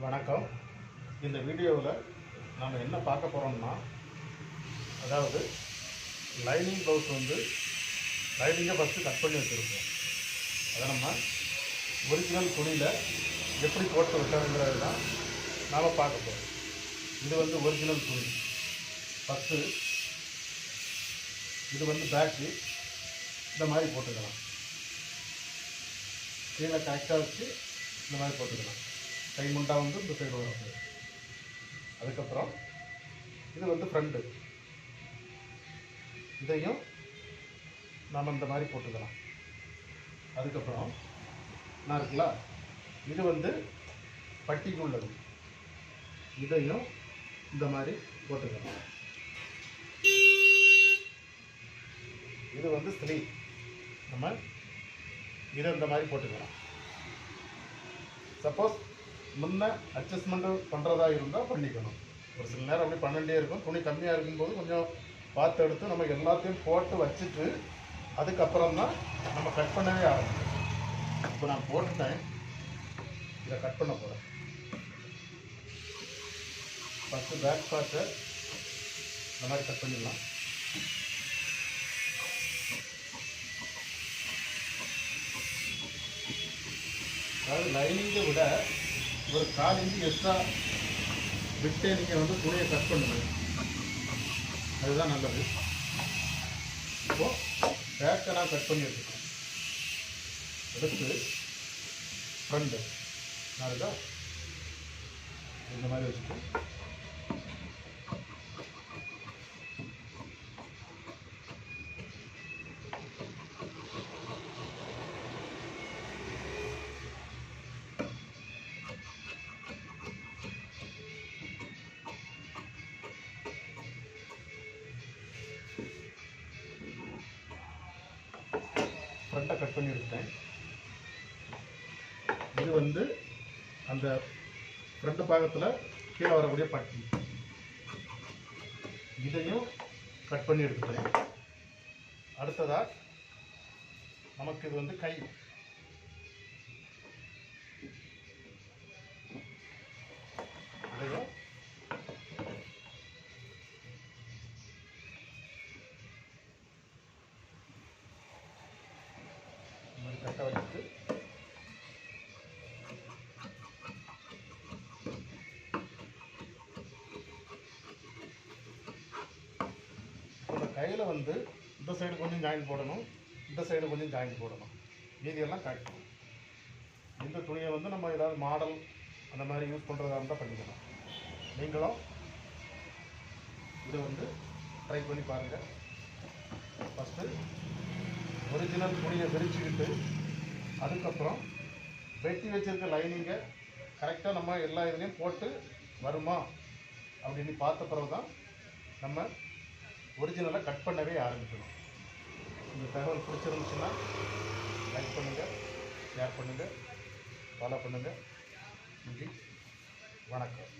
வணக்கம். இந்த வீடியோவில் நாம் என்ன பார்க்க போகிறோம்னா, அதாவது லைனிங் ப்ளவுஸ் லைனிங்கை ஃபஸ்ட்டு கட் பண்ணி வச்சுருக்கோம். அதை நம்ம ஒரிஜினல் துணியில் எப்படி போட்டு வைக்கிறதுங்கிறது தான் நாம் பார்க்க போகிறோம். இது ஒரிஜினல் துணி. ஃபஸ்ட்டு இது பேக்கு இந்த மாதிரி போட்டுக்கலாம். கீழே கரெக்டாக வச்சு இந்த மாதிரி போட்டுக்கலாம். கை முண்டா இந்த சைடு வரும். அதுக்கப்புறம் இது ஃப்ரண்ட்டு, இதையும் நாம் இந்த மாதிரி போட்டுக்கலாம். அதுக்கப்புறம் நான் இருக்குல்ல, இது பட்டிக்கு உள்ளது, இதையும் இந்த மாதிரி போட்டுக்கலாம். இது ஸ்லீவ், நம்ம இதை இந்த மாதிரி போட்டுக்கலாம். சப்போஸ் முன்ன அட்ஜஸ்ட்மெண்ட்டு பண்ணுறதா இருந்தால் பண்ணிக்கணும். ஒரு சில நேரம் அப்படி பண்ணிகிட்டே இருக்கும். துணி கம்மியாக இருக்கும்போது கொஞ்சம் பார்த்து எடுத்து நம்ம எல்லாத்தையும் போட்டு வச்சுட்டு அதுக்கப்புறம் தான் நம்ம கட் பண்ணவே ஆரம்பிக்கும். இப்போ நான் போட்டுட்டேன், இதை கட் பண்ண போகிறேன். ஃபஸ்ட்டு பேக் பார்ட்டை இந்த மாதிரி கட் பண்ணிடலாம். அதாவது லைனிங்கை விட ஒரு 1/4 இன்ச்சு எக்ஸ்ட்ரா விட்டே நீங்கள் துணியை கட் பண்ணுங்கள், அதுதான் நல்லது. இப்போது பேக்கை நான் கட் பண்ணி எடுத்துக்கேன். எடுத்து ஃப்ரண்ட்டு நான் இருக்கா இந்த மாதிரி வச்சுட்டு ஃப்ரண்ட்டை கட் பண்ணி எடுத்துட்டேன். இது அந்த ஃப்ரண்ட் பாகத்தில் கீழே வரக்கூடிய பட்டி, இதையும் கட் பண்ணி எடுத்துட்டேன். அடுத்ததாக நமக்கு இது கை, இதையும் கரெக்டாக வச்சுட்டு இந்த கையில் இந்த சைடு கொஞ்சம் ஜாயின் போடணும், இந்த சைடு கொஞ்சம் ஜாயின் போடணும். மீதியெல்லாம் காட்டணும். இந்த துணியை நம்ம ஏதாவது மாடல் அந்த மாதிரி யூஸ் பண்ணுறதா இருந்தால் பண்ணிக்கலாம். நீங்களும் இதை ட்ரை பண்ணி பாருங்கள். ஃபஸ்ட்டு ஒரிஜினல் துணியை விரிச்சுக்கிட்டு அதுக்கப்புறம் வெட்டி வச்சுருக்க லைனிங்கை கரெக்டாக நம்ம எல்லா இதுலேயும் போட்டு வருமா அப்படின்னு பார்த்த பிறகு தான் நம்ம ஒரிஜினலை கட் பண்ணவே ஆரம்பிக்கணும். இந்த தகவல் பிடிச்சிருந்துச்சுன்னா லைக் பண்ணுங்கள், ஷேர் பண்ணுங்கள், ஃபாலோ பண்ணுங்கள். நன்றி, வணக்கம்.